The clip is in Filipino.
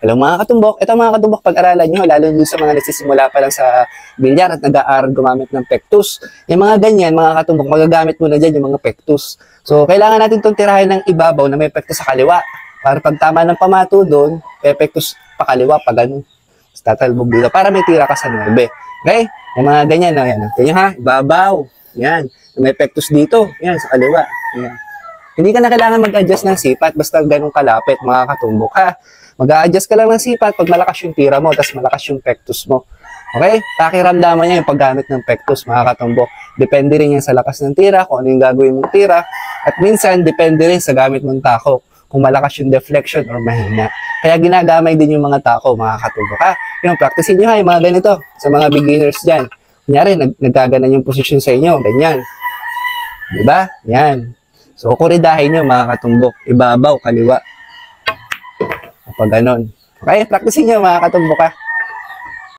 Hello mga katumbok, ito mga katumbok, pag-aralan nyo, lalo dun sa mga nagsisimula pa lang sa bilyar at nag-aaral gumamit ng pectus. Yung mga ganyan, mga katumbok, magagamit muna dyan yung mga pectus. So, kailangan natin itong tirahin ng ibabaw na may pectus sa kaliwa. Para pag tama ng pamato doon, may pectus pa kaliwa, pa ganun. Tatalbog dito, para may tira ka sa 9. Okay? Yung mga ganyan, no? Yan. Ganyan ha, ibabaw. Yan. May pectus dito. Yan, sa kaliwa. Yan. Hindi ka na kailangan mag-adjust ng sipat basta ganun kalapit, mga katumbok ha. Mag-a-adjust ka lang ng sipat pag malakas yung tira mo, tapos malakas yung pectus mo. Okay? Pakiramdaman niya yung paggamit ng pectus, mga katumbok. Depende rin yan sa lakas ng tira, kung ano yung gagawin mong tira. At minsan, depende rin sa gamit mong tako, kung malakas yung deflection or mahina. Kaya ginagamay din yung mga tako, mga katumbok ha. Yung practicein nyo ha, yung mga ganito, sa mga beginners dyan. Kunyari, nagkaganan yung posisyon sa inyo, ganyan. Diba? Yan. So, kuridahin nyo, mga katumbok. Ibabaw, kaliwa. Kapag ganon. Okay, practicein nyo, mga katumbok ha.